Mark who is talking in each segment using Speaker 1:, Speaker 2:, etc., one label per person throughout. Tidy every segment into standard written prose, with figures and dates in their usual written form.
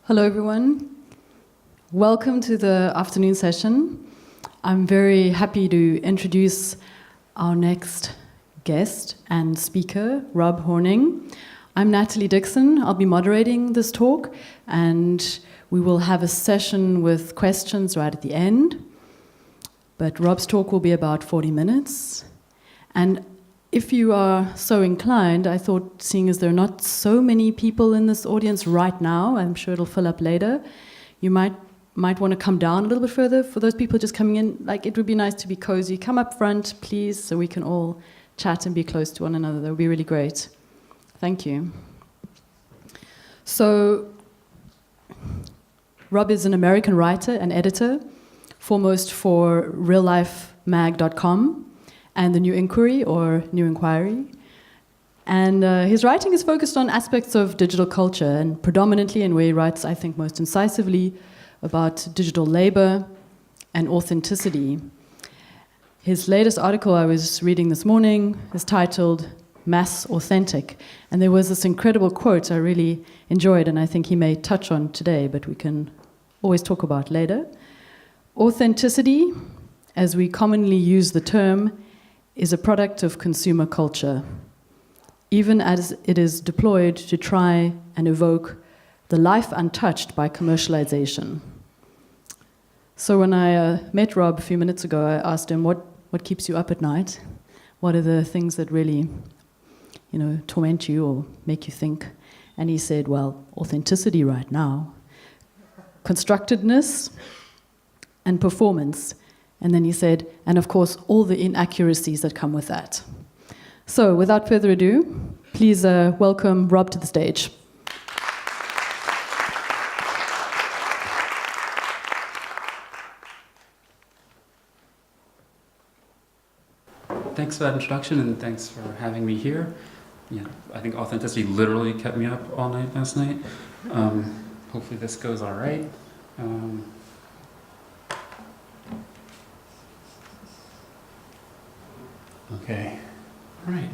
Speaker 1: Hello, everyone. Welcome to the afternoon session. I'm very happy to introduce our next guest and speaker, Rob Horning. I'm Nathalie Dixon. I'll be moderating this talk, and we will have a session with questions right at the end. But Rob's talk will be about 40 minutes. And if you are so inclined, I thought, seeing as there are not so many people in this audience right now, I'm sure it'll fill up later, you might want to come down a little bit further. For those people just coming in, it would be nice to be cozy. Come up front, please, so we can all chat and be close to one another. That would be really great. Thank you. So, Rob is an American writer and editor, foremost for reallifemag.com, and The New Inquiry, or New Inquiry. And his writing is focused on aspects of digital culture, and predominantly in where he writes, I think, most incisively about digital labor and authenticity. His latest article I was reading this morning is titled Mass Authentic, and there was this incredible quote I really enjoyed, and I think he may touch on today, but we can always talk about later. Authenticity, as we commonly use the term, is a product of consumer culture, even as it is deployed to try and evoke the life untouched by commercialization. So when I met Rob a few minutes ago, I asked him, what keeps you up at night? What are the things that really, torment you or make you think? And he said, well, authenticity right now, constructedness, and performance. And then he said, and of course, all the inaccuracies that come with that. So, without further ado, please welcome Rob to the stage.
Speaker 2: Thanks for that introduction, and thanks for having me here. Yeah, I think authenticity literally kept me up all night last night. Hopefully this goes all right. Okay, all right.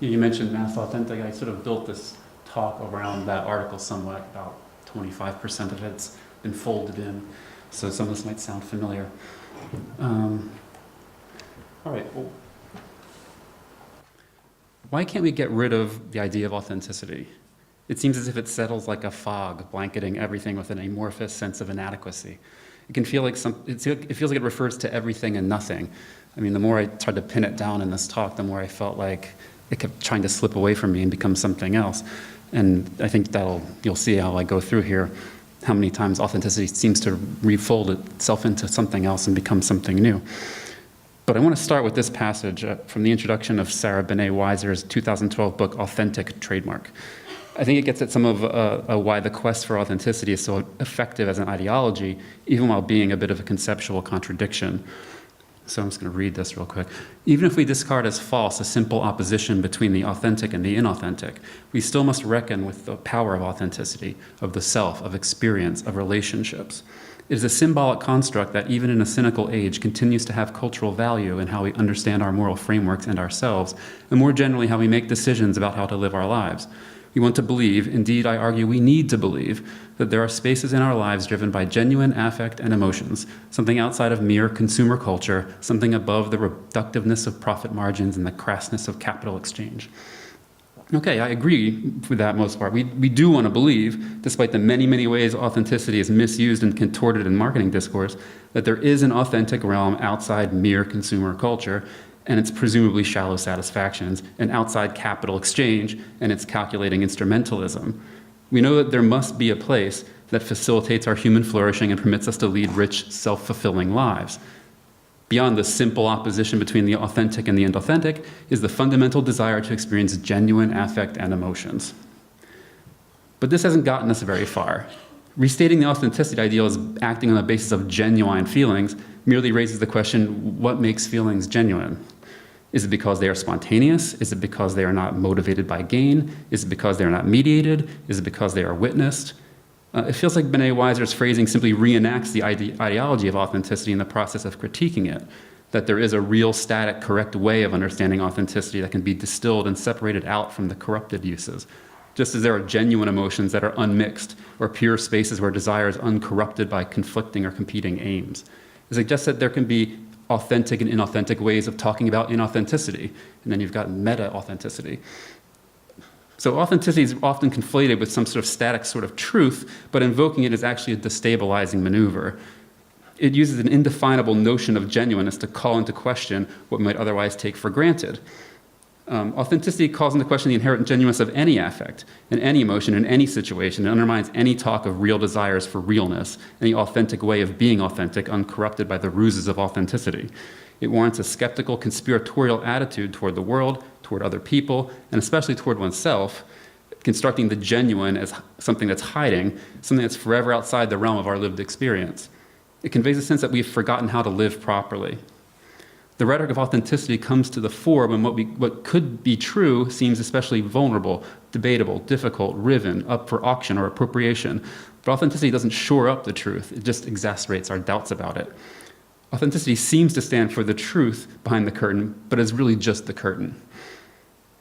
Speaker 2: You mentioned Mass Authentic. I sort of built this talk around that article somewhat. About 25% of it's been folded in, so some of this might sound familiar. All right. Well, why can't we get rid of the idea of authenticity? It seems as if it settles like a fog, blanketing everything with an amorphous sense of inadequacy. It can feel like it feels like it refers to everything and nothing. I mean, the more I tried to pin it down in this talk, the more I felt like it kept trying to slip away from me and become something else. And I think you'll see how I go through here, how many times authenticity seems to refold itself into something else and become something new. But I want to start with this passage from the introduction of Sarah Benet-Weiser's 2012 book, Authentic Trademark. I think it gets at some of why the quest for authenticity is so effective as an ideology, even while being a bit of a conceptual contradiction. So I'm just going to read this real quick. Even if we discard as false a simple opposition between the authentic and the inauthentic, we still must reckon with the power of authenticity, of the self, of experience, of relationships. It is a symbolic construct that even in a cynical age continues to have cultural value in how we understand our moral frameworks and ourselves, and more generally how we make decisions about how to live our lives. We want to believe, indeed I argue we need to believe, that there are spaces in our lives driven by genuine affect and emotions, something outside of mere consumer culture, something above the reductiveness of profit margins and the crassness of capital exchange. Okay, I agree with that most part. We do want to believe, despite the many, many ways authenticity is misused and contorted in marketing discourse, that there is an authentic realm outside mere consumer culture and its presumably shallow satisfactions, and outside capital exchange and its calculating instrumentalism. We know that there must be a place that facilitates our human flourishing and permits us to lead rich, self-fulfilling lives. Beyond the simple opposition between the authentic and the inauthentic is the fundamental desire to experience genuine affect and emotions. But this hasn't gotten us very far. Restating the authenticity ideal as acting on the basis of genuine feelings merely raises the question, what makes feelings genuine? Is it because they are spontaneous? Is it because they are not motivated by gain? Is it because they are not mediated? Is it because they are witnessed? It feels like Benet-Weiser's phrasing simply reenacts the ideology of authenticity in the process of critiquing it, that there is a real, static, correct way of understanding authenticity that can be distilled and separated out from the corrupted uses. just as there are genuine emotions that are unmixed, or pure spaces where desire is uncorrupted by conflicting or competing aims. It suggests that there can be authentic and inauthentic ways of talking about inauthenticity, and then you've got meta-authenticity. So authenticity is often conflated with some sort of static sort of truth, but invoking it is actually a destabilizing maneuver. It uses an indefinable notion of genuineness to call into question what we might otherwise take for granted. Authenticity calls into question the inherent genuineness of any affect, and any emotion, in any situation. It undermines any talk of real desires for realness, any authentic way of being authentic, uncorrupted by the ruses of authenticity. It warrants a skeptical, conspiratorial attitude toward the world, toward other people, and especially toward oneself, constructing the genuine as something that's hiding, something that's forever outside the realm of our lived experience. It conveys a sense that we've forgotten how to live properly. The rhetoric of authenticity comes to the fore when what could be true seems especially vulnerable, debatable, difficult, riven, up for auction or appropriation. But authenticity doesn't shore up the truth, it just exacerbates our doubts about it. Authenticity seems to stand for the truth behind the curtain, but is really just the curtain.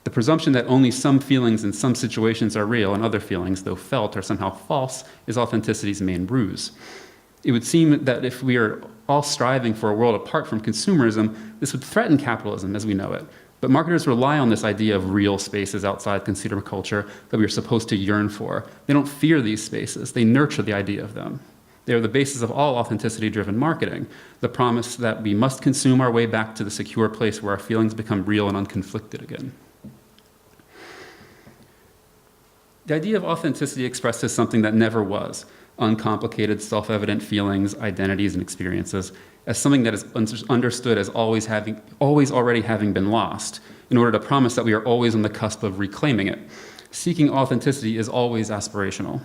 Speaker 2: The presumption that only some feelings in some situations are real and other feelings, though felt, are somehow false, is authenticity's main ruse. It would seem that if we are all striving for a world apart from consumerism, this would threaten capitalism as we know it. But marketers rely on this idea of real spaces outside consumer culture that we are supposed to yearn for. They don't fear these spaces, they nurture the idea of them. They are the basis of all authenticity-driven marketing, the promise that we must consume our way back to the secure place where our feelings become real and unconflicted again. The idea of authenticity expresses something that never was, uncomplicated, self-evident feelings, identities, and experiences, as something that is understood as always already having been lost, in order to promise that we are always on the cusp of reclaiming it. Seeking authenticity is always aspirational.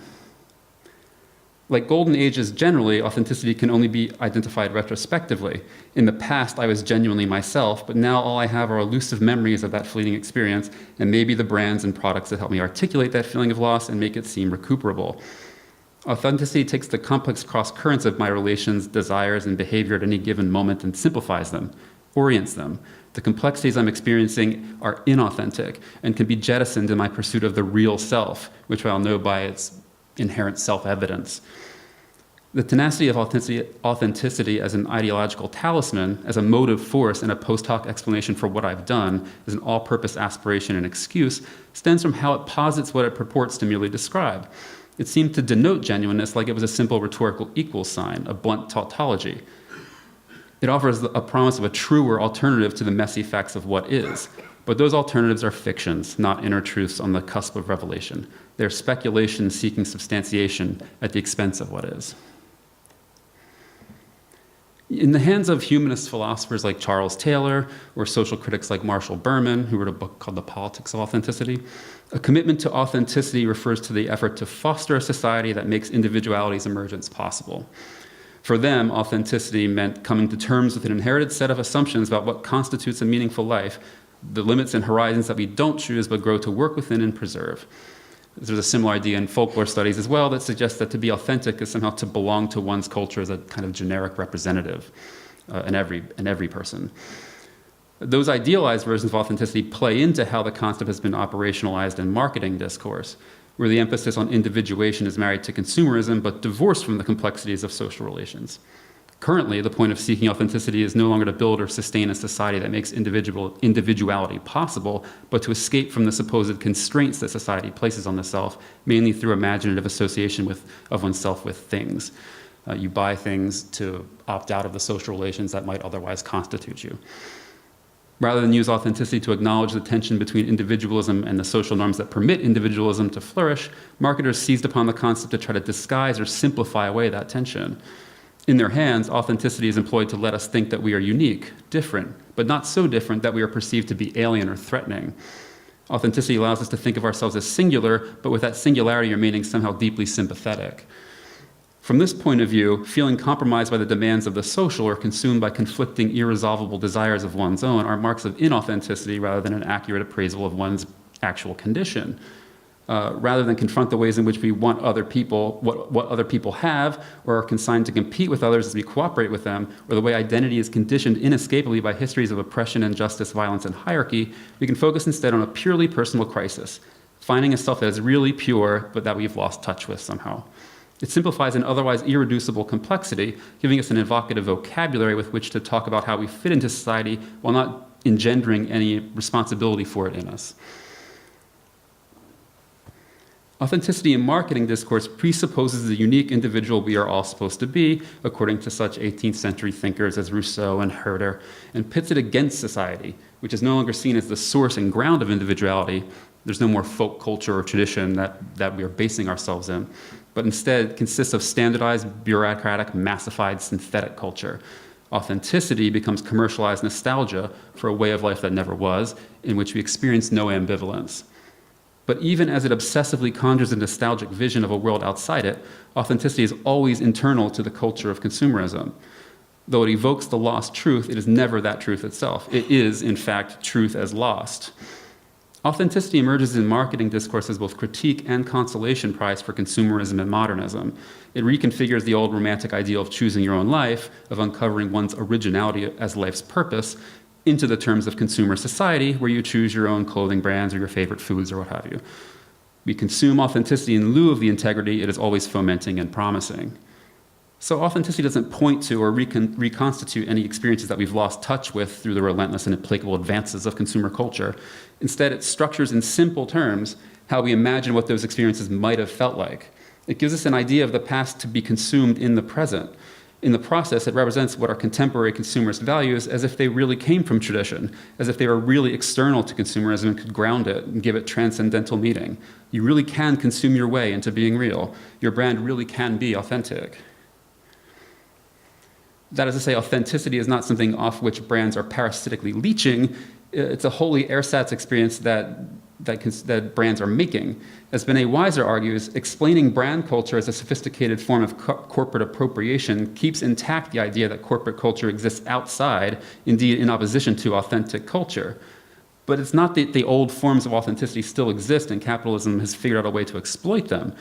Speaker 2: Like golden ages generally, authenticity can only be identified retrospectively. In the past, I was genuinely myself, but now all I have are elusive memories of that fleeting experience, and maybe the brands and products that help me articulate that feeling of loss and make it seem recuperable. Authenticity takes the complex cross currents of my relations, desires, and behavior at any given moment and simplifies them, orients them. The complexities I'm experiencing are inauthentic and can be jettisoned in my pursuit of the real self, which I'll know by its inherent self-evidence. The tenacity of authenticity as an ideological talisman, as a motive force and a post hoc explanation for what I've done, as an all-purpose aspiration and excuse, stems from how it posits what it purports to merely describe. It seemed to denote genuineness like it was a simple rhetorical equals sign, a blunt tautology. It offers a promise of a truer alternative to the messy facts of what is. But those alternatives are fictions, not inner truths on the cusp of revelation. They're speculation seeking substantiation at the expense of what is. In the hands of humanist philosophers like Charles Taylor or social critics like Marshall Berman, who wrote a book called The Politics of Authenticity, a commitment to authenticity refers to the effort to foster a society that makes individuality's emergence possible. For them, authenticity meant coming to terms with an inherited set of assumptions about what constitutes a meaningful life, the limits and horizons that we don't choose but grow to work within and preserve. There's a similar idea in folklore studies as well that suggests that to be authentic is somehow to belong to one's culture as a kind of generic representative in every person. Those idealized versions of authenticity play into how the concept has been operationalized in marketing discourse, where the emphasis on individuation is married to consumerism but divorced from the complexities of social relations. Currently, the point of seeking authenticity is no longer to build or sustain a society that makes individuality possible, but to escape from the supposed constraints that society places on the self, mainly through imaginative association of oneself with things. You buy things to opt out of the social relations that might otherwise constitute you. Rather than use authenticity to acknowledge the tension between individualism and the social norms that permit individualism to flourish, marketers seized upon the concept to try to disguise or simplify away that tension. In their hands, authenticity is employed to let us think that we are unique, different, but not so different that we are perceived to be alien or threatening. Authenticity allows us to think of ourselves as singular, but with that singularity remaining somehow deeply sympathetic. From this point of view, feeling compromised by the demands of the social or consumed by conflicting, irresolvable desires of one's own are marks of inauthenticity rather than an accurate appraisal of one's actual condition. Rather than confront the ways in which we want other people, what other people have, or are consigned to compete with others as we cooperate with them, or the way identity is conditioned inescapably by histories of oppression, injustice, violence, and hierarchy, we can focus instead on a purely personal crisis. finding a self that is really pure, but that we've lost touch with somehow. It simplifies an otherwise irreducible complexity, giving us an evocative vocabulary with which to talk about how we fit into society while not engendering any responsibility for it in us. Authenticity in marketing discourse presupposes the unique individual we are all supposed to be, according to such 18th century thinkers as Rousseau and Herder, and pits it against society, which is no longer seen as the source and ground of individuality. There's no more folk culture or tradition that we are basing ourselves in, but instead consists of standardized, bureaucratic, massified, synthetic culture. Authenticity becomes commercialized nostalgia for a way of life that never was, in which we experience no ambivalence. But even as it obsessively conjures a nostalgic vision of a world outside it, authenticity is always internal to the culture of consumerism. Though it evokes the lost truth, it is never that truth itself. It is, in fact, truth as lost. Authenticity emerges in marketing discourse as both critique and consolation prize for consumerism and modernism. It reconfigures the old romantic ideal of choosing your own life, of uncovering one's originality as life's purpose, into the terms of consumer society, where you choose your own clothing brands or your favorite foods or what have you. We consume authenticity in lieu of the integrity it is always fomenting and promising. So authenticity doesn't point to or reconstitute any experiences that we've lost touch with through the relentless and implacable advances of consumer culture. Instead, it structures in simple terms how we imagine what those experiences might have felt like. It gives us an idea of the past to be consumed in the present. In the process, it represents what our contemporary consumers value as if they really came from tradition, as if they were really external to consumerism and could ground it and give it transcendental meaning. You really can consume your way into being real. Your brand really can be authentic. That is to say, authenticity is not something off which brands are parasitically leeching. It's a wholly ersatz experience that brands are making. As Bené Weiser argues, explaining brand culture as a sophisticated form of corporate appropriation keeps intact the idea that corporate culture exists outside, indeed in opposition to authentic culture. But it's not that the old forms of authenticity still exist and capitalism has figured out a way to exploit them,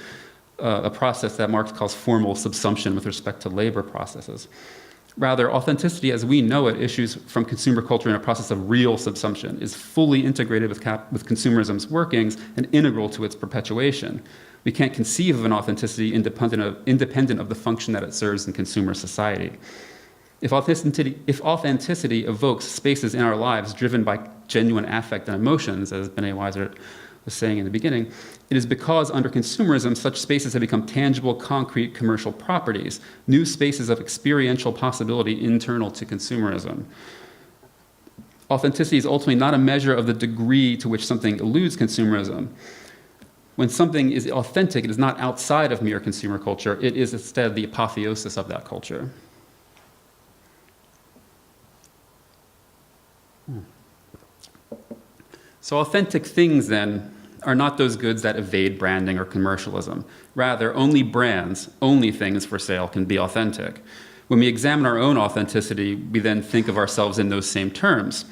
Speaker 2: a process that Marx calls formal subsumption with respect to labor processes. Rather, authenticity as we know it issues from consumer culture in a process of real subsumption, is fully integrated with consumerism's workings and integral to its perpetuation. We can't conceive of an authenticity independent of the function that it serves in consumer society. If authenticity evokes spaces in our lives driven by genuine affect and emotions, as Bené Weiser was saying in the beginning, it is because under consumerism, such spaces have become tangible, concrete commercial properties, new spaces of experiential possibility internal to consumerism. Authenticity is ultimately not a measure of the degree to which something eludes consumerism. When something is authentic, it is not outside of mere consumer culture, it is instead the apotheosis of that culture. So authentic things, then, are not those goods that evade branding or commercialism. Rather, only brands, only things for sale can be authentic. When we examine our own authenticity, we then think of ourselves in those same terms.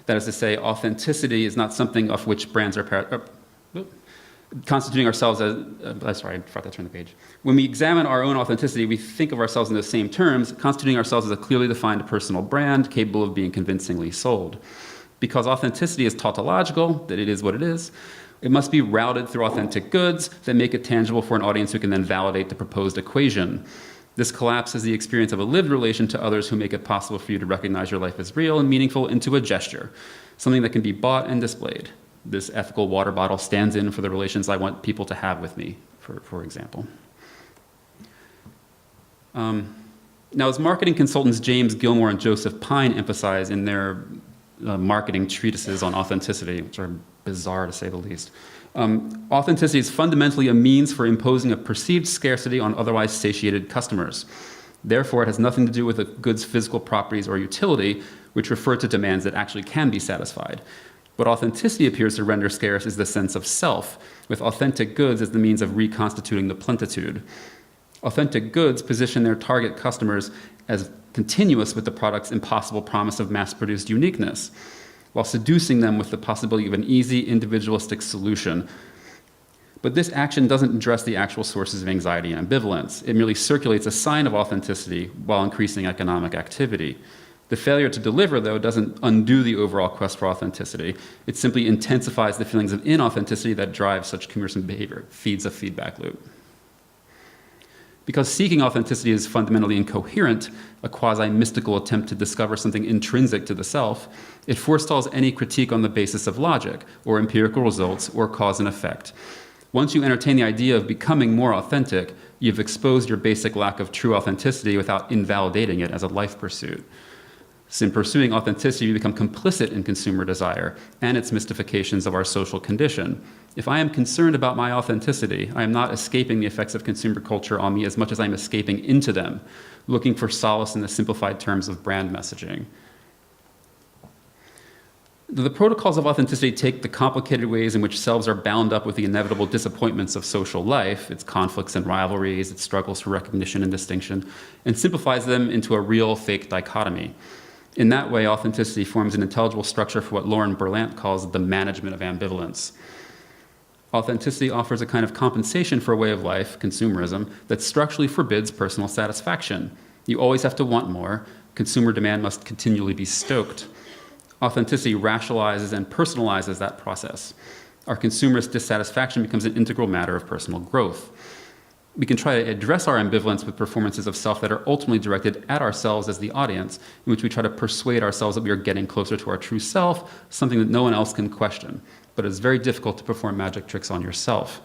Speaker 2: That is to say, authenticity is not something of which brands are constituting ourselves as, sorry, I forgot to turn the page. When we examine our own authenticity, we think of ourselves in those same terms, constituting ourselves as a clearly defined personal brand capable of being convincingly sold. Because authenticity is tautological, that it is what it is, it must be routed through authentic goods that make it tangible for an audience who can then validate the proposed equation. This collapses the experience of a lived relation to others who make it possible for you to recognize your life as real and meaningful into a gesture, something that can be bought and displayed. This ethical water bottle stands in for the relations I want people to have with me, for example. Now, as marketing consultants James Gilmore and Joseph Pine emphasize in their marketing treatises on authenticity, which are bizarre to say the least. Authenticity is fundamentally a means for imposing a perceived scarcity on otherwise satiated customers. Therefore, it has nothing to do with a good's physical properties or utility, which refer to demands that actually can be satisfied. What authenticity appears to render scarce is the sense of self, with authentic goods as the means of reconstituting the plenitude. Authentic goods position their target customers as continuous with the product's impossible promise of mass-produced uniqueness, while seducing them with the possibility of an easy, individualistic solution. But this action doesn't address the actual sources of anxiety and ambivalence. It merely circulates a sign of authenticity while increasing economic activity. The failure to deliver, though, doesn't undo the overall quest for authenticity. It simply intensifies the feelings of inauthenticity that drive such cumbersome behavior, feeds a feedback loop. Because seeking authenticity is fundamentally incoherent, a quasi-mystical attempt to discover something intrinsic to the self, it forestalls any critique on the basis of logic, or empirical results, or cause and effect. Once you entertain the idea of becoming more authentic, you've exposed your basic lack of true authenticity without invalidating it as a life pursuit. So in pursuing authenticity, we become complicit in consumer desire and its mystifications of our social condition. If I am concerned about my authenticity, I am not escaping the effects of consumer culture on me as much as I'm escaping into them, looking for solace in the simplified terms of brand messaging. The protocols of authenticity take the complicated ways in which selves are bound up with the inevitable disappointments of social life, its conflicts and rivalries, its struggles for recognition and distinction, and simplifies them into a real-fake dichotomy. In that way, authenticity forms an intelligible structure for what Lauren Berlant calls the management of ambivalence. Authenticity offers a kind of compensation for a way of life, consumerism, that structurally forbids personal satisfaction. You always have to want more. Consumer demand must continually be stoked. Authenticity rationalizes and personalizes that process. Our consumerist dissatisfaction becomes an integral matter of personal growth. We can try to address our ambivalence with performances of self that are ultimately directed at ourselves as the audience, in which we try to persuade ourselves that we are getting closer to our true self, something that no one else can question. But it's very difficult to perform magic tricks on yourself.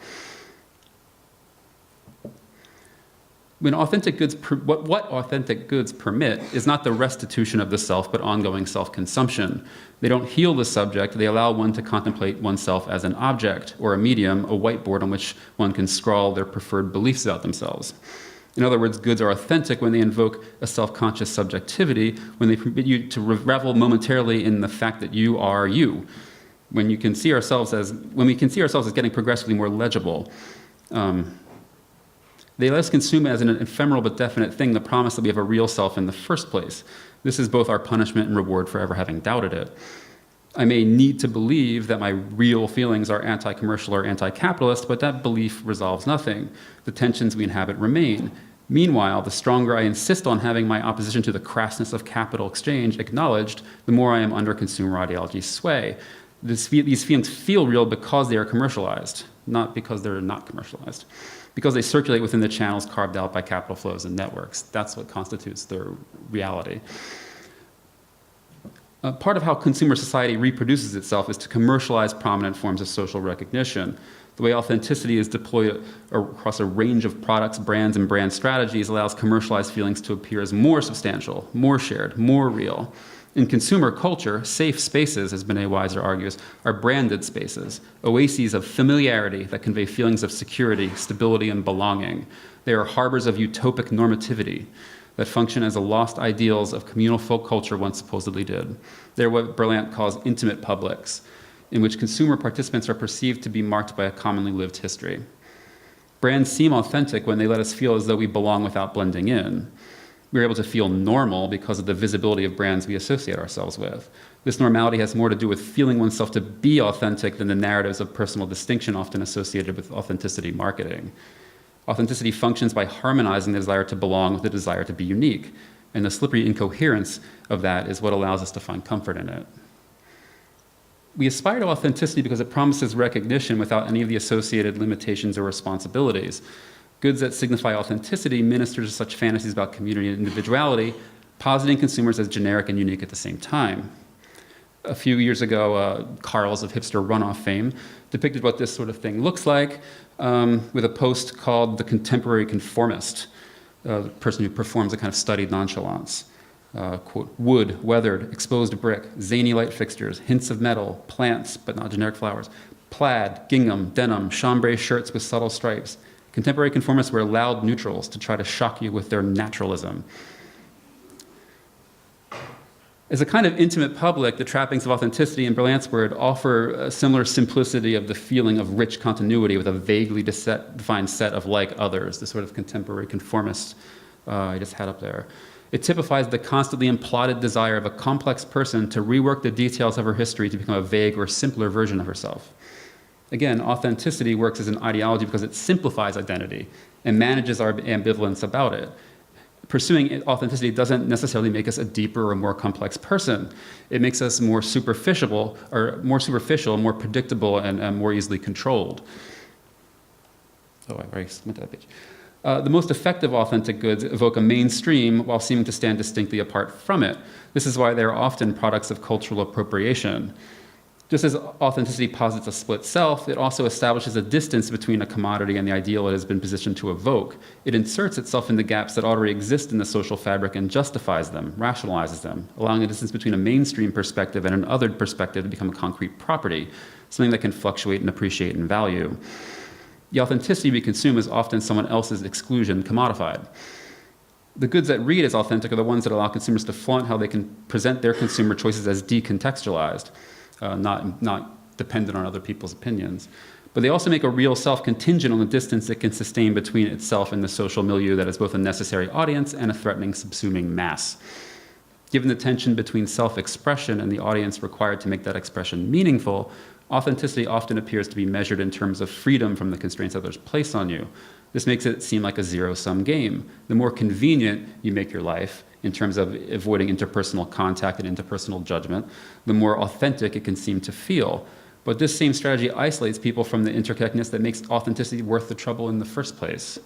Speaker 2: When authentic goods, what authentic goods permit is not the restitution of the self, but ongoing self-consumption. They don't heal the subject, they allow one to contemplate oneself as an object, or a medium, a whiteboard on which one can scrawl their preferred beliefs about themselves. In other words, goods are authentic when they invoke a self-conscious subjectivity, when they permit you to revel momentarily in the fact that you are you. When we can see ourselves as getting progressively more legible. They let us consume as an ephemeral but definite thing the promise that we have a real self in the first place. This is both our punishment and reward for ever having doubted it. I may need to believe that my real feelings are anti-commercial or anti-capitalist, but that belief resolves nothing. The tensions we inhabit remain. Meanwhile, the stronger I insist on having my opposition to the crassness of capital exchange acknowledged, the more I am under consumer ideology's sway. These feelings feel real because they are commercialized, not because they're not commercialized. Because they circulate within the channels carved out by capital flows and networks. That's what constitutes their reality. Part of how consumer society reproduces itself is to commercialize prominent forms of social recognition. The way authenticity is deployed across a range of products, brands, and brand strategies allows commercialized feelings to appear as more substantial, more shared, more real. In consumer culture, safe spaces, as Benet Weiser argues, are branded spaces, oases of familiarity that convey feelings of security, stability, and belonging. They are harbors of utopic normativity that function as the lost ideals of communal folk culture once supposedly did. They're what Berlant calls intimate publics, in which consumer participants are perceived to be marked by a commonly lived history. Brands seem authentic when they let us feel as though we belong without blending in. We're able to feel normal because of the visibility of brands we associate ourselves with. This normality has more to do with feeling oneself to be authentic than the narratives of personal distinction often associated with authenticity marketing. Authenticity functions by harmonizing the desire to belong with the desire to be unique, and the slippery incoherence of that is what allows us to find comfort in it. We aspire to authenticity because it promises recognition without any of the associated limitations or responsibilities. Goods that signify authenticity minister to such fantasies about community and individuality, positing consumers as generic and unique at the same time. A few years ago, Carl's of hipster runoff fame depicted what this sort of thing looks like with a post called The Contemporary Conformist, the person who performs a kind of studied nonchalance. Quote, wood, weathered, exposed brick, zany light fixtures, hints of metal, plants, but not generic flowers, plaid, gingham, denim, chambray shirts with subtle stripes. Contemporary conformists wear loud neutrals to try to shock you with their naturalism. As a kind of intimate public, the trappings of authenticity in Berlant's word offer a similar simplicity of the feeling of rich continuity with a vaguely defined set of like others, the sort of contemporary conformist I just had up there. It typifies the constantly imploded desire of a complex person to rework the details of her history to become a vague or simpler version of herself. Again, authenticity works as an ideology because it simplifies identity and manages our ambivalence about it. Pursuing authenticity doesn't necessarily make us a deeper or more complex person. It makes us more superficial, more predictable, and more easily controlled. Oh, I already went to that page. The most effective authentic goods evoke a mainstream while seeming to stand distinctly apart from it. This is why they're often products of cultural appropriation. Just as authenticity posits a split self, it also establishes a distance between a commodity and the ideal it has been positioned to evoke. It inserts itself in the gaps that already exist in the social fabric and justifies them, rationalizes them, allowing the distance between a mainstream perspective and an othered perspective to become a concrete property, something that can fluctuate and appreciate in value. The authenticity we consume is often someone else's exclusion commodified. The goods that read as authentic are the ones that allow consumers to flaunt how they can present their consumer choices as decontextualized, not dependent on other people's opinions. But they also make a real self contingent on the distance it can sustain between itself and the social milieu that is both a necessary audience and a threatening subsuming mass. Given the tension between self-expression and the audience required to make that expression meaningful, authenticity often appears to be measured in terms of freedom from the constraints others place on you. This makes it seem like a zero-sum game. The more convenient you make your life, in terms of avoiding interpersonal contact and interpersonal judgment, the more authentic it can seem to feel. But this same strategy isolates people from the interconnectedness that makes authenticity worth the trouble in the first place.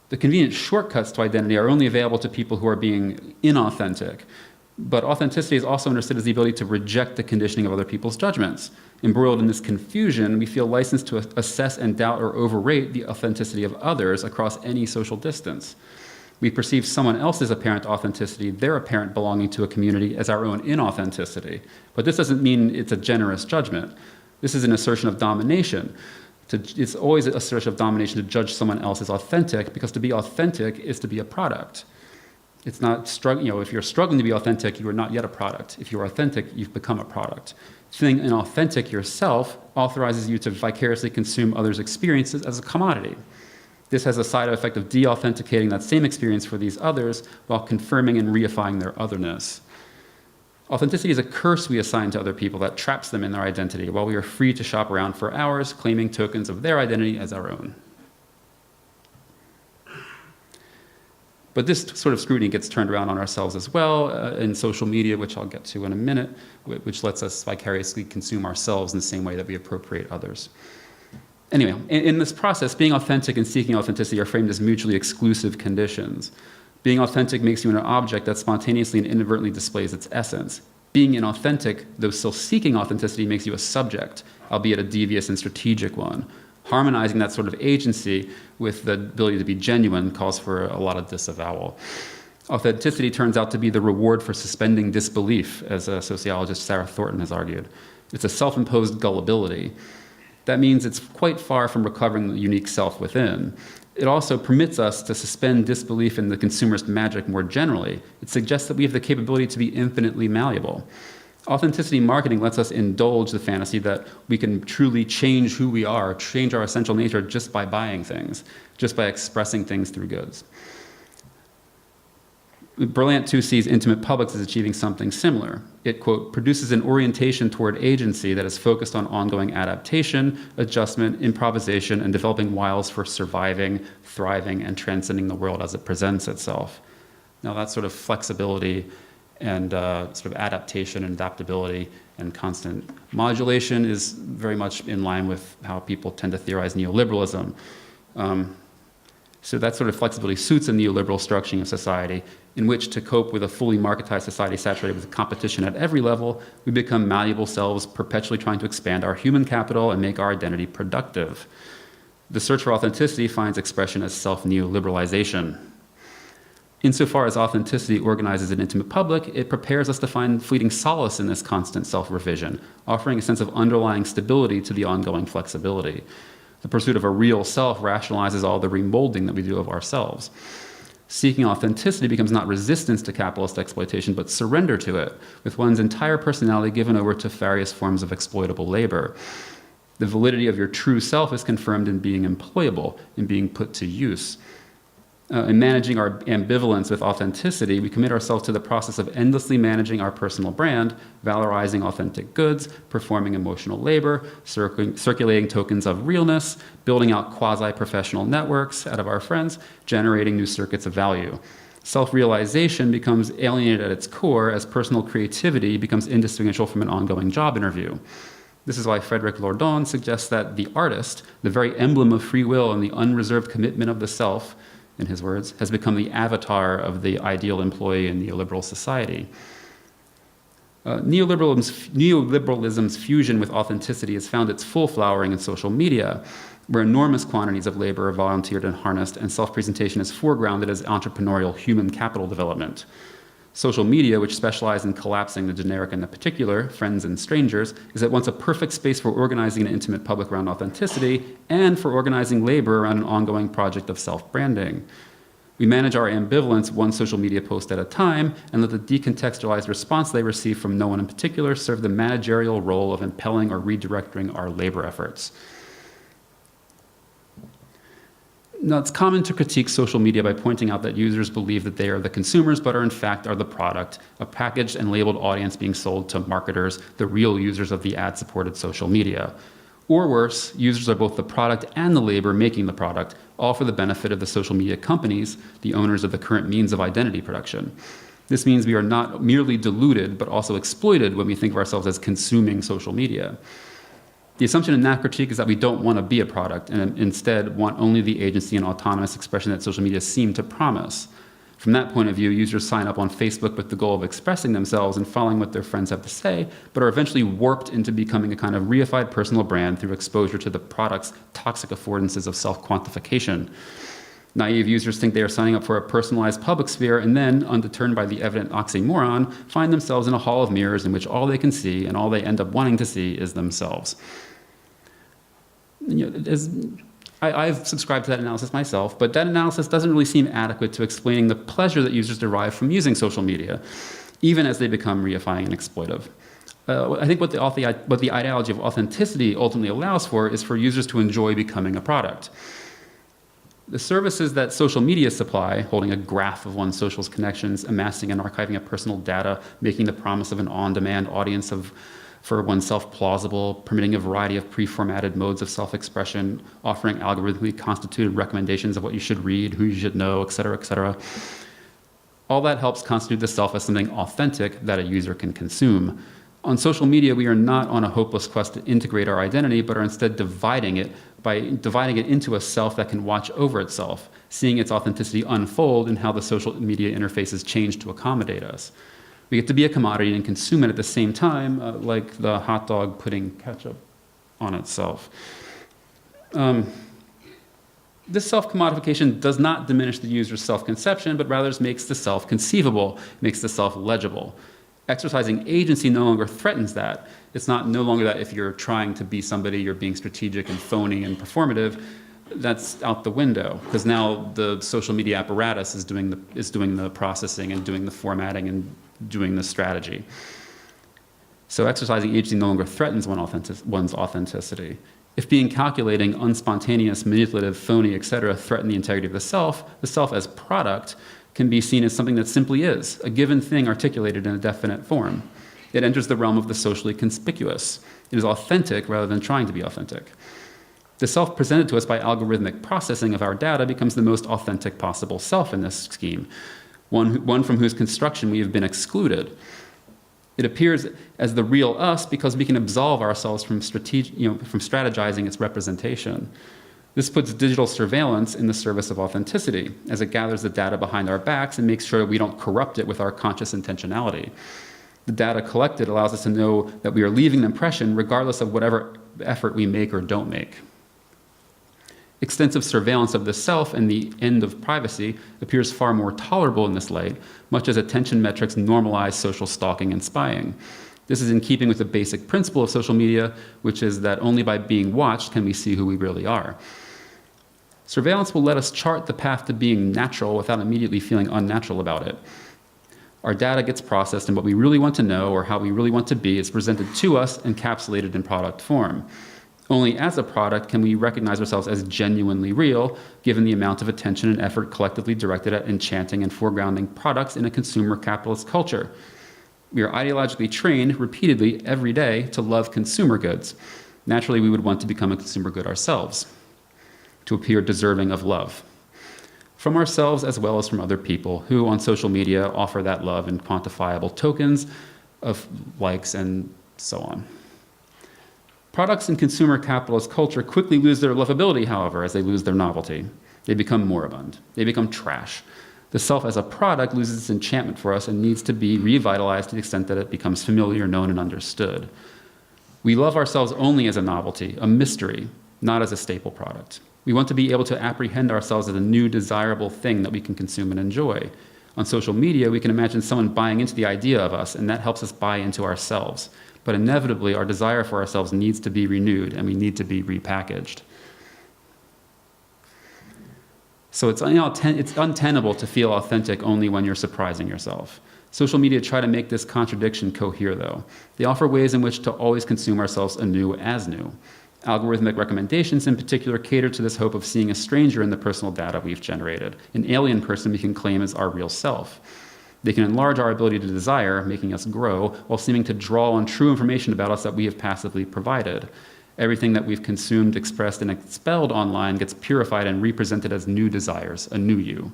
Speaker 2: The convenient shortcuts to identity are only available to people who are being inauthentic. But authenticity is also understood as the ability to reject the conditioning of other people's judgments. Embroiled in this confusion, we feel licensed to assess and doubt or overrate the authenticity of others across any social distance. We perceive someone else's apparent authenticity, their apparent belonging to a community, as our own inauthenticity. But this doesn't mean it's a generous judgment. This is an assertion of domination. It's always an assertion of domination to judge someone else as authentic, because to be authentic is to be a product. It's not if you're struggling to be authentic, you are not yet a product. If you're authentic, you've become a product. Feeling inauthentic yourself authorizes you to vicariously consume others' experiences as a commodity. This has a side effect of de-authenticating that same experience for these others while confirming and reifying their otherness. Authenticity is a curse we assign to other people that traps them in their identity, while we are free to shop around for hours, claiming tokens of their identity as our own. But this sort of scrutiny gets turned around on ourselves as well in social media, which I'll get to in a minute, which lets us vicariously consume ourselves in the same way that we appropriate others. Anyway, in this process, being authentic and seeking authenticity are framed as mutually exclusive conditions. Being authentic makes you an object that spontaneously and inadvertently displays its essence. Being inauthentic, though still seeking authenticity, makes you a subject, albeit a devious and strategic one. Harmonizing that sort of agency with the ability to be genuine calls for a lot of disavowal. Authenticity turns out to be the reward for suspending disbelief, as sociologist Sarah Thornton has argued. It's a self-imposed gullibility. That means it's quite far from recovering the unique self within. It also permits us to suspend disbelief in the consumerist magic more generally. It suggests that we have the capability to be infinitely malleable. Authenticity marketing lets us indulge the fantasy that we can truly change who we are, change our essential nature just by buying things, just by expressing things through goods. Berlant too sees intimate publics as achieving something similar. It, quote, produces an orientation toward agency that is focused on ongoing adaptation, adjustment, improvisation, and developing wiles for surviving, thriving, and transcending the world as it presents itself. Now that sort of flexibility and sort of adaptation and adaptability and constant modulation is very much in line with how people tend to theorize neoliberalism. So that sort of flexibility suits a neoliberal structuring of society in which, to cope with a fully marketized society saturated with competition at every level, we become malleable selves perpetually trying to expand our human capital and make our identity productive. The search for authenticity finds expression as self-neoliberalization. Insofar as authenticity organizes an intimate public, it prepares us to find fleeting solace in this constant self-revision, offering a sense of underlying stability to the ongoing flexibility. The pursuit of a real self rationalizes all the remolding that we do of ourselves. Seeking authenticity becomes not resistance to capitalist exploitation, but surrender to it, with one's entire personality given over to various forms of exploitable labor. The validity of your true self is confirmed in being employable, in being put to use. In managing our ambivalence with authenticity, we commit ourselves to the process of endlessly managing our personal brand, valorizing authentic goods, performing emotional labor, circulating tokens of realness, building out quasi-professional networks out of our friends, generating new circuits of value. Self-realization becomes alienated at its core as personal creativity becomes indistinguishable from an ongoing job interview. This is why Frederic Lordon suggests that the artist, the very emblem of free will and the unreserved commitment of the self, in his words, has become the avatar of the ideal employee in neoliberal society. Neoliberalism's fusion with authenticity has found its full flowering in social media, where enormous quantities of labor are volunteered and harnessed, and self-presentation is foregrounded as entrepreneurial human capital development. Social media, which specialize in collapsing the generic and the particular, friends and strangers, is at once a perfect space for organizing an intimate public around authenticity and for organizing labor around an ongoing project of self-branding. We manage our ambivalence one social media post at a time and let the decontextualized response they receive from no one in particular serve the managerial role of impelling or redirecting our labor efforts. Now, it's common to critique social media by pointing out that users believe that they are the consumers, but are in fact the product, a packaged and labeled audience being sold to marketers, the real users of the ad-supported social media. Or worse, users are both the product and the labor making the product, all for the benefit of the social media companies, the owners of the current means of identity production. This means we are not merely deluded, but also exploited when we think of ourselves as consuming social media. The assumption in that critique is that we don't want to be a product and instead want only the agency and autonomous expression that social media seem to promise. From that point of view, users sign up on Facebook with the goal of expressing themselves and following what their friends have to say, but are eventually warped into becoming a kind of reified personal brand through exposure to the product's toxic affordances of self-quantification. Naive users think they are signing up for a personalized public sphere and then, undeterred by the evident oxymoron, find themselves in a hall of mirrors in which all they can see and all they end up wanting to see is themselves. I've subscribed to that analysis myself, but that analysis doesn't really seem adequate to explaining the pleasure that users derive from using social media, even as they become reifying and exploitive. I think what the ideology of authenticity ultimately allows for is for users to enjoy becoming a product. The services that social media supply, holding a graph of one's social connections, amassing and archiving of personal data, making the promise of an on-demand audience for oneself plausible, permitting a variety of pre-formatted modes of self-expression, offering algorithmically constituted recommendations of what you should read, who you should know, et cetera, et cetera. All that helps constitute the self as something authentic that a user can consume. On social media, we are not on a hopeless quest to integrate our identity, but are instead dividing it into a self that can watch over itself, seeing its authenticity unfold and how the social media interfaces change to accommodate us. We get to be a commodity and consume it at the same time, like the hot dog putting ketchup on itself. This self-commodification does not diminish the user's self-conception, but rather makes the self conceivable, makes the self legible. Exercising agency no longer threatens that. It's no longer that if you're trying to be somebody, you're being strategic and phony and performative. That's out the window, because now the social media apparatus is doing the processing and doing the formatting and doing the strategy. So exercising agency no longer threatens one's authenticity. If being calculating, unspontaneous, manipulative, phony, etc. threaten the integrity of the self as product can be seen as something that simply is, a given thing articulated in a definite form. It enters the realm of the socially conspicuous. It is authentic rather than trying to be authentic. The self presented to us by algorithmic processing of our data becomes the most authentic possible self in this scheme, one from whose construction we have been excluded. It appears as the real us because we can absolve ourselves from strategizing its representation. This puts digital surveillance in the service of authenticity, as it gathers the data behind our backs and makes sure we don't corrupt it with our conscious intentionality. The data collected allows us to know that we are leaving an impression regardless of whatever effort we make or don't make. Extensive surveillance of the self and the end of privacy appears far more tolerable in this light, much as attention metrics normalize social stalking and spying. This is in keeping with the basic principle of social media, which is that only by being watched can we see who we really are. Surveillance will let us chart the path to being natural without immediately feeling unnatural about it. Our data gets processed, and what we really want to know or how we really want to be is presented to us encapsulated in product form. Only as a product can we recognize ourselves as genuinely real, given the amount of attention and effort collectively directed at enchanting and foregrounding products in a consumer capitalist culture. We are ideologically trained repeatedly every day to love consumer goods. Naturally, we would want to become a consumer good ourselves, to appear deserving of love. from ourselves as well as from other people who on social media offer that love in quantifiable tokens of likes and so on. Products in consumer capitalist culture quickly lose their lovability, however, as they lose their novelty. They become moribund. They become trash. The self as a product loses its enchantment for us and needs to be revitalized to the extent that it becomes familiar, known, and understood. We love ourselves only as a novelty, a mystery, not as a staple product. We want to be able to apprehend ourselves as a new, desirable thing that we can consume and enjoy. On social media, we can imagine someone buying into the idea of us, and that helps us buy into ourselves. But inevitably, our desire for ourselves needs to be renewed, and we need to be repackaged. So it's untenable to feel authentic only when you're surprising yourself. Social media try to make this contradiction cohere, though. They offer ways in which to always consume ourselves anew as new. Algorithmic recommendations, in particular, cater to this hope of seeing a stranger in the personal data we've generated, an alien person we can claim as our real self. They can enlarge our ability to desire, making us grow, while seeming to draw on true information about us that we have passively provided. Everything that we've consumed, expressed, and expelled online gets purified and represented as new desires, a new you.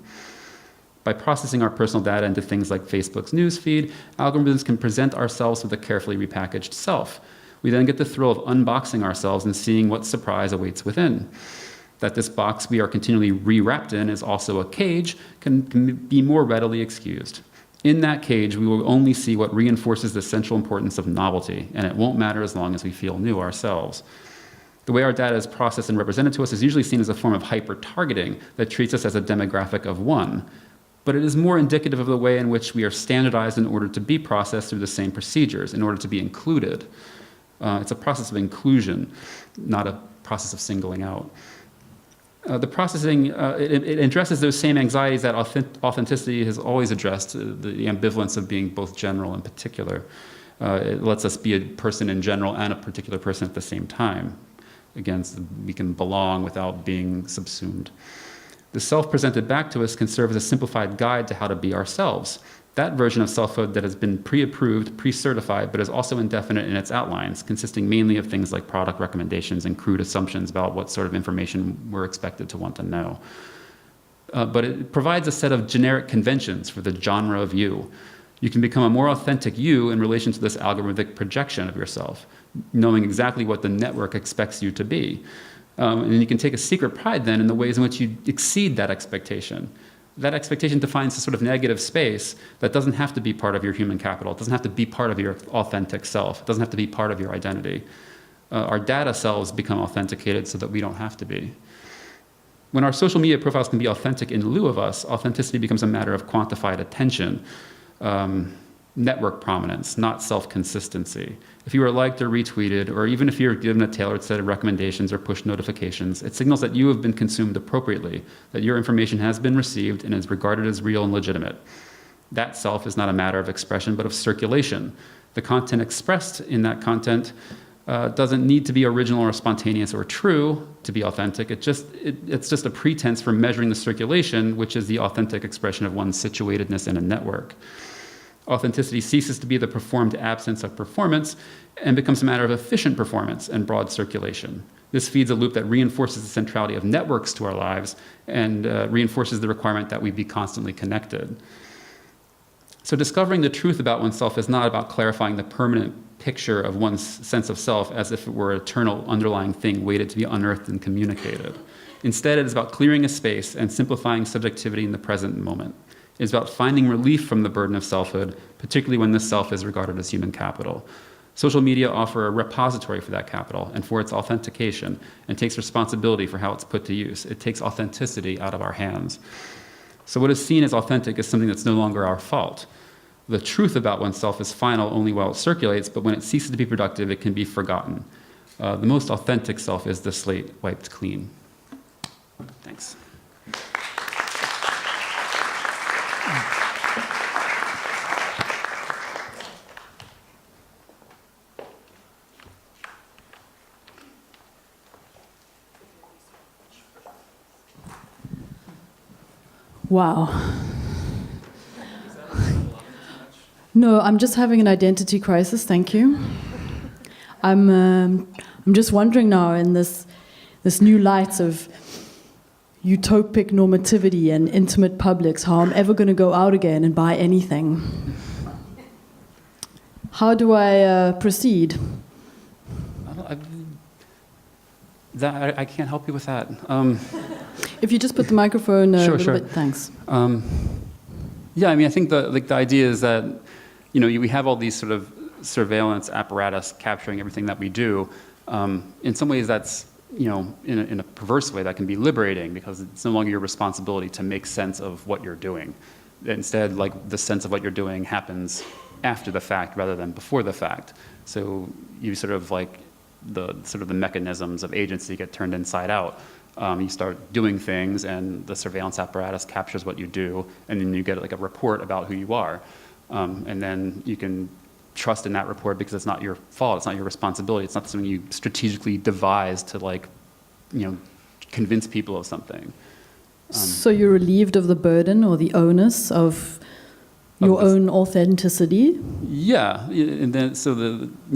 Speaker 2: By processing our personal data into things like Facebook's newsfeed, algorithms can present ourselves with a carefully repackaged self. We then get the thrill of unboxing ourselves and seeing what surprise awaits within. That this box we are continually rewrapped in is also a cage can be more readily excused. In that cage, we will only see what reinforces the central importance of novelty, and it won't matter as long as we feel new ourselves. The way our data is processed and represented to us is usually seen as a form of hyper-targeting that treats us as a demographic of one. But it is more indicative of the way in which we are standardized in order to be processed through the same procedures, in order to be included. It's a process of inclusion, not a process of singling out. The processing, it addresses those same anxieties that authenticity has always addressed, the ambivalence of being both general and particular. It lets us be a person in general and a particular person at the same time. Again, so we can belong without being subsumed. The self presented back to us can serve as a simplified guide to how to be ourselves. That version of selfhood that has been pre-approved, pre-certified, but is also indefinite in its outlines, consisting mainly of things like product recommendations and crude assumptions about what sort of information we're expected to want to know. But it provides a set of generic conventions for the genre of you. You can become a more authentic you in relation to this algorithmic projection of yourself, knowing exactly what the network expects you to be. And you can take a secret pride then in the ways in which you exceed that expectation. That expectation defines a sort of negative space that doesn't have to be part of your human capital. It doesn't have to be part of your authentic self. It doesn't have to be part of your identity. Our data selves become authenticated so that we don't have to be. When our social media profiles can be authentic in lieu of us, authenticity becomes a matter of quantified attention, network prominence, not self-consistency. If you are liked or retweeted, or even if you're given a tailored set of recommendations or push notifications, it signals that you have been consumed appropriately, that your information has been received and is regarded as real and legitimate. That self is not a matter of expression, but of circulation. The content expressed in that content doesn't need to be original or spontaneous or true to be authentic. It's just a pretense for measuring the circulation, which is the authentic expression of one's situatedness in a network. Authenticity ceases to be the performed absence of performance and becomes a matter of efficient performance and broad circulation. This feeds a loop that reinforces the centrality of networks to our lives and reinforces the requirement that we be constantly connected. So discovering the truth about oneself is not about clarifying the permanent picture of one's sense of self as if it were an eternal underlying thing waited to be unearthed and communicated. Instead, it is about clearing a space and simplifying subjectivity in the present moment. It is about finding relief from the burden of selfhood, particularly when this self is regarded as human capital. Social media offer a repository for that capital and for its authentication, and takes responsibility for how it's put to use. It takes authenticity out of our hands. So what is seen as authentic is something that's no longer our fault. The truth about oneself is final only while it circulates, but when it ceases to be productive, it can be forgotten. The most authentic self is the slate wiped clean. Thanks.
Speaker 1: Wow. No, I'm just having an identity crisis, thank you. I'm just wondering now in this new light of, utopic normativity and intimate publics, how I'm ever going to go out again and buy anything. How do I proceed?
Speaker 2: I can't help you with that.
Speaker 1: If you just put the microphone a
Speaker 2: Sure,
Speaker 1: little
Speaker 2: sure.
Speaker 1: bit, thanks.
Speaker 2: Yeah, I mean, I think the idea is that, you know, we have all these sort of surveillance apparatus capturing everything that we do. In some ways, that's, you know, in a perverse way, that can be liberating because it's no longer your responsibility to make sense of what you're doing. Instead, like, the sense of what you're doing happens after the fact rather than before the fact. So you sort of like the mechanisms of agency get turned inside out. You start doing things, and the surveillance apparatus captures what you do, and then you get like a report about who you are, and then you can trust in that report because it's not your fault, it's not your responsibility, it's not something you strategically devised to, like, you know, convince people of something.
Speaker 1: So you're relieved of the burden or the onus of your own authenticity? Yeah,
Speaker 2: and then so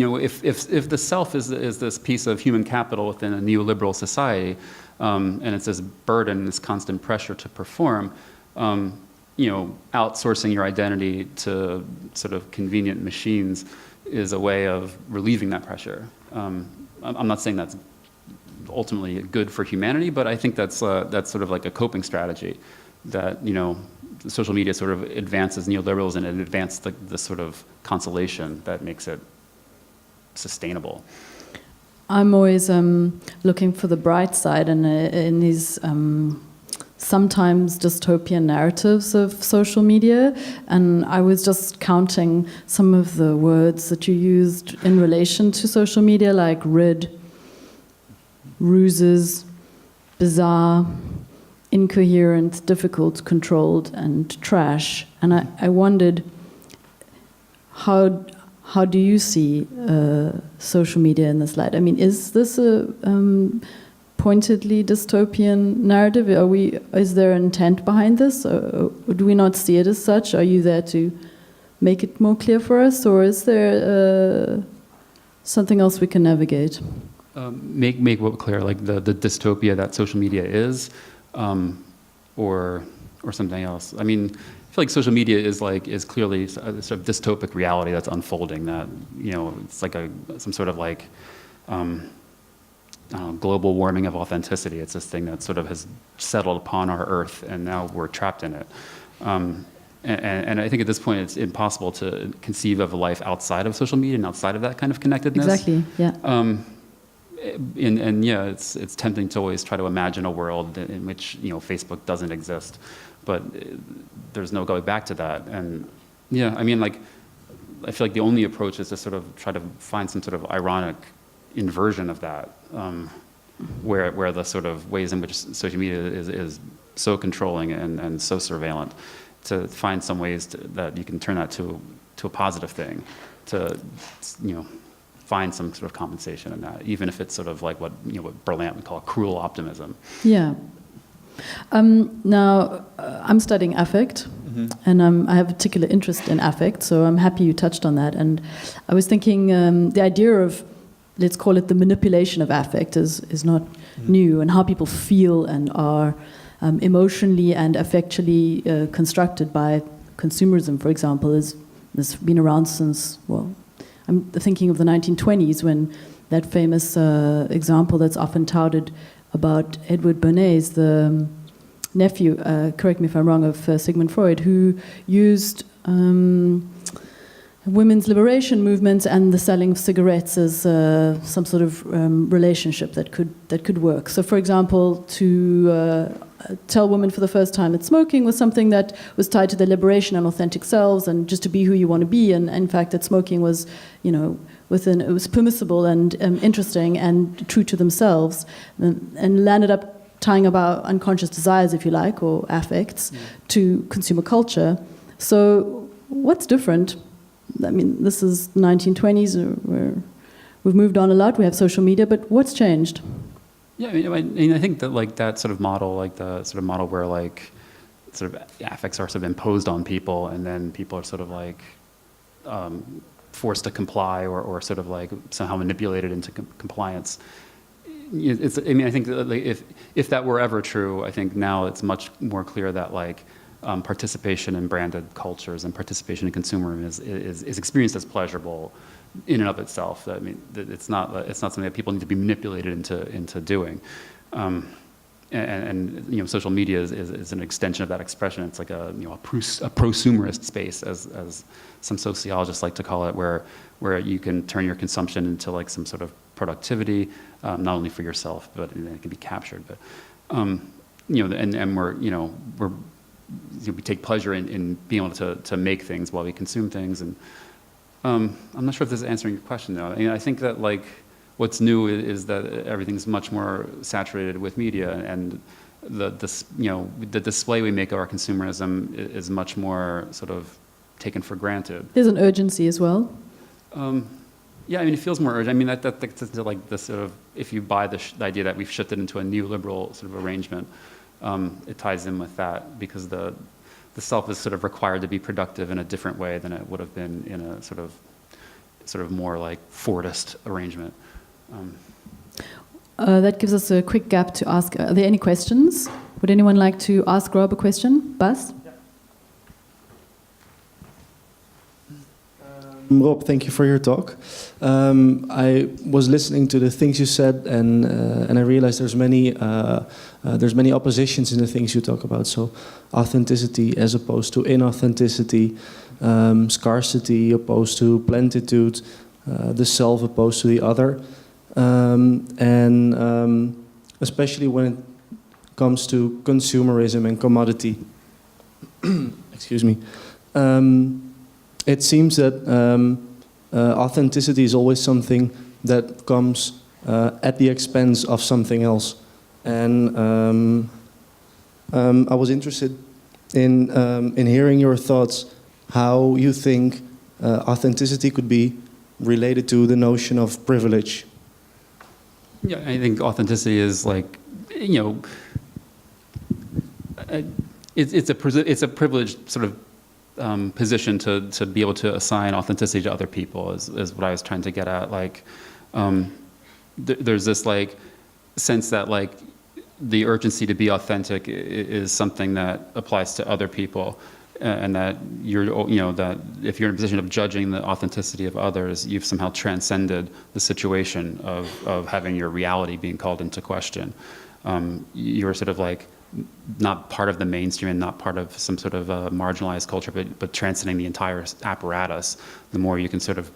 Speaker 2: if the self is this piece of human capital within a neoliberal society, and it's this burden, this constant pressure to perform, you know, outsourcing your identity to sort of convenient machines is a way of relieving that pressure. I'm not saying that's ultimately good for humanity, but I think that's sort of like a coping strategy that, you know, social media sort of advances neoliberalism and it advances the sort of consolation that makes it sustainable.
Speaker 1: I'm always looking for the bright side, and in these sometimes dystopian narratives of social media, and I was just counting some of the words that you used in relation to social media, like rid, ruses, bizarre, incoherent, difficult, controlled, and trash. And I wondered, how do you see social media in this light? I mean, is this a pointedly dystopian narrative? Is there intent behind this? Or do we not see it as such? Are you there to make it more clear for us? Or is there something else we can navigate?
Speaker 2: Make what clear, like the dystopia that social media is, or something else. I mean, I feel like social media is clearly a sort of dystopic reality that's unfolding. That, you know, it's like some sort of like global warming of authenticity. It's this thing that sort of has settled upon our Earth, and now we're trapped in it. And I think at this point, it's impossible to conceive of a life outside of social media and outside of that kind of connectedness.
Speaker 1: Exactly. Yeah.
Speaker 2: And yeah, it's tempting to always try to imagine a world in which, you know, Facebook doesn't exist, but there's no going back to that. And yeah, I mean, like, I feel like the only approach is to sort of try to find some sort of ironic inversion of that, where the sort of ways in which social media is so controlling and so surveillant, to find some ways that you can turn that to a positive thing, to, you know, find some sort of compensation in that, even if it's sort of like what Berlant would call cruel optimism.
Speaker 1: Yeah. Now, I'm studying affect, and I have a particular interest in affect, so I'm happy you touched on that. And I was thinking the idea of, let's call it the manipulation of affect, is not new, and how people feel and are emotionally and affectually constructed by consumerism, for example, has been around since, well, I'm thinking of the 1920s, when that famous example that's often touted about Edward Bernays, the nephew, correct me if I'm wrong, of Sigmund Freud, who used women's liberation movements and the selling of cigarettes as some sort of relationship that could work. So, for example, to tell women for the first time that smoking was something that was tied to their liberation and authentic selves, and just to be who you want to be, and in fact that smoking was, you know, it was permissible and interesting and true to themselves, and landed up tying about unconscious desires, if you like, or affects, to consumer culture. So what's different? I mean, this is 1920s, where we've moved on a lot, we have social media, but what's changed?
Speaker 2: Yeah, I mean, I think that, like, that sort of model, like the sort of model where, like, sort of affects are sort of imposed on people, and then people are sort of like forced to comply, or sort of like somehow manipulated into compliance, it's, I mean, I think that, like, if that were ever true, I think now it's much more clear that, like, participation in branded cultures and participation in consumerism is experienced as pleasurable in and of itself. I mean, it's not something that people need to be manipulated into doing. And you know, social media is an extension of that expression. It's like a prosumerist space, as some sociologists like to call it, where you can turn your consumption into like some sort of productivity, not only for yourself, but it can be captured. But you know, and we take pleasure in being able to make things while we consume things. And I'm not sure if this is answering your question though. I mean, I think that, like, what's new is that everything's much more saturated with media, and the display we make of our consumerism is much more sort of taken for granted.
Speaker 1: There's an urgency as well.
Speaker 2: Yeah, I mean, it feels more urgent. I mean, that's like the sort of, if you buy the idea that we've shifted into a neoliberal sort of arrangement, it ties in with that, because the self is sort of required to be productive in a different way than it would have been in a sort of more like Fordist arrangement.
Speaker 1: That gives us a quick gap to ask. Are there any questions? Would anyone like to ask Rob a question? Bas?
Speaker 3: Rob, thank you for your talk. I was listening to the things you said, and I realized there's many oppositions in the things you talk about. So, authenticity as opposed to inauthenticity, scarcity opposed to plentitude, the self opposed to the other, and especially when it comes to consumerism and commodity. Excuse me. It seems that authenticity is always something that comes at the expense of something else. And I was interested in hearing your thoughts, how you think authenticity could be related to the notion of privilege.
Speaker 2: Yeah, I think authenticity is like, you know, it's a privileged sort of position to be able to assign authenticity to other people is what I was trying to get at. Like, there's this like sense that like the urgency to be authentic is something that applies to other people, and that that if you're in a position of judging the authenticity of others, you've somehow transcended the situation of having your reality being called into question. You're sort of like not part of the mainstream and not part of some sort of marginalized culture, but transcending the entire apparatus. The more you can sort of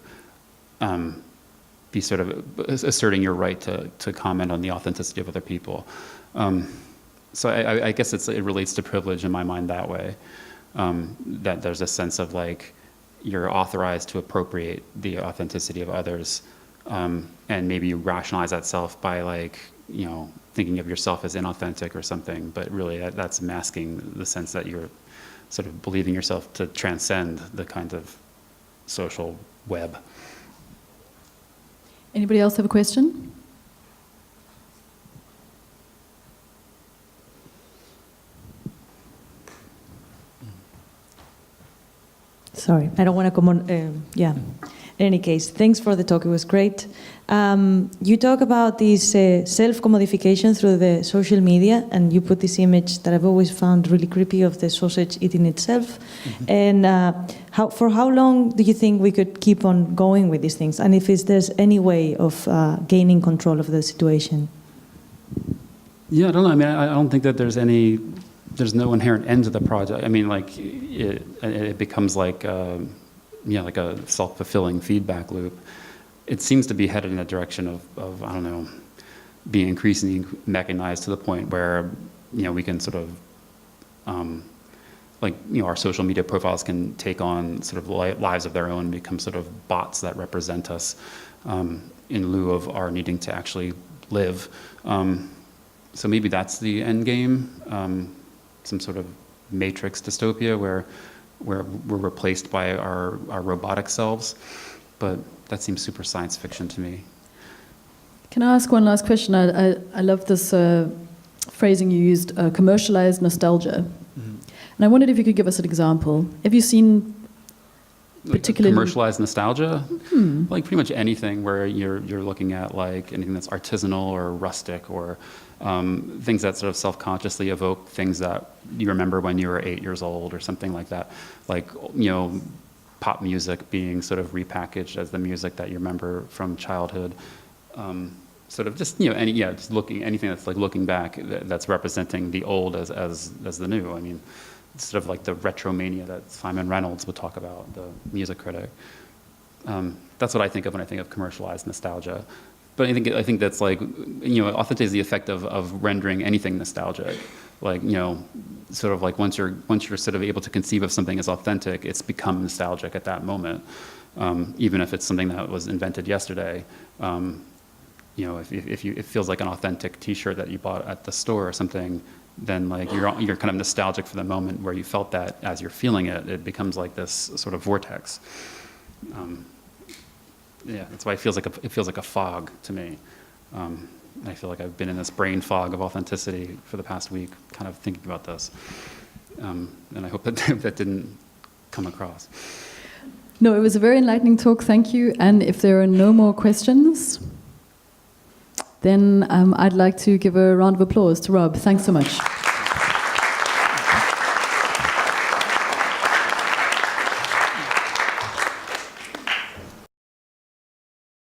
Speaker 2: be sort of asserting your right to comment on the authenticity of other people. So I guess it relates to privilege in my mind that way. That there's a sense of like you're authorized to appropriate the authenticity of others, and maybe you rationalize that self by like, you know, thinking of yourself as inauthentic or something, but really that's masking the sense that you're sort of believing yourself to transcend the kind of social web.
Speaker 1: Anybody else have a question?
Speaker 4: Sorry, I don't want to come on. Yeah. In any case, thanks for the talk. It was great. You talk about this self-commodification through the social media, and you put this image that I've always found really creepy of the sausage eating itself. Mm-hmm. And for how long do you think we could keep on going with these things? And if there's any way of gaining control of the situation?
Speaker 2: Yeah, I don't know. I mean, I don't think that there's no inherent end to the project. I mean, like, it becomes like, like a self-fulfilling feedback loop. It seems to be headed in a direction of I don't know, being increasingly mechanized to the point where, we can sort of, our social media profiles can take on sort of lives of their own, become sort of bots that represent us in lieu of our needing to actually live. So maybe that's the end game, some sort of matrix dystopia where we're replaced by our robotic selves, but that seems super science fiction to me.
Speaker 1: Can I ask one last question? I love this phrasing you used, commercialized nostalgia. Mm-hmm. And I wondered if you could give us an example. Have you seen particularly
Speaker 2: commercialized nostalgia, like pretty much anything where you're looking at like anything that's artisanal or rustic or things that sort of self-consciously evoke things that you remember when you were 8 years old or something like that, like pop music being sort of repackaged as the music that you remember from childhood. Sort of just just anything that's like looking back that's representing the old as the new. I mean, it's sort of like the retromania that Simon Reynolds would talk about, the music critic. That's what I think of when I think of commercialized nostalgia. But I think that's like, authenticity is the effect of rendering anything nostalgic. Like, sort of like once you're sort of able to conceive of something as authentic, it's become nostalgic at that moment. Even if it's something that was invented yesterday. If it feels like an authentic T-shirt that you bought at the store or something, then like you're kind of nostalgic for the moment where you felt that. As you're feeling it, it becomes like this sort of vortex. That's why it feels like a fog to me. I feel like I've been in this brain fog of authenticity for the past week, kind of thinking about this, and I hope that didn't come across.
Speaker 1: No, it was a very enlightening talk. Thank you. And if there are no more questions, then I'd like to give a round of applause to Rob. Thanks so much.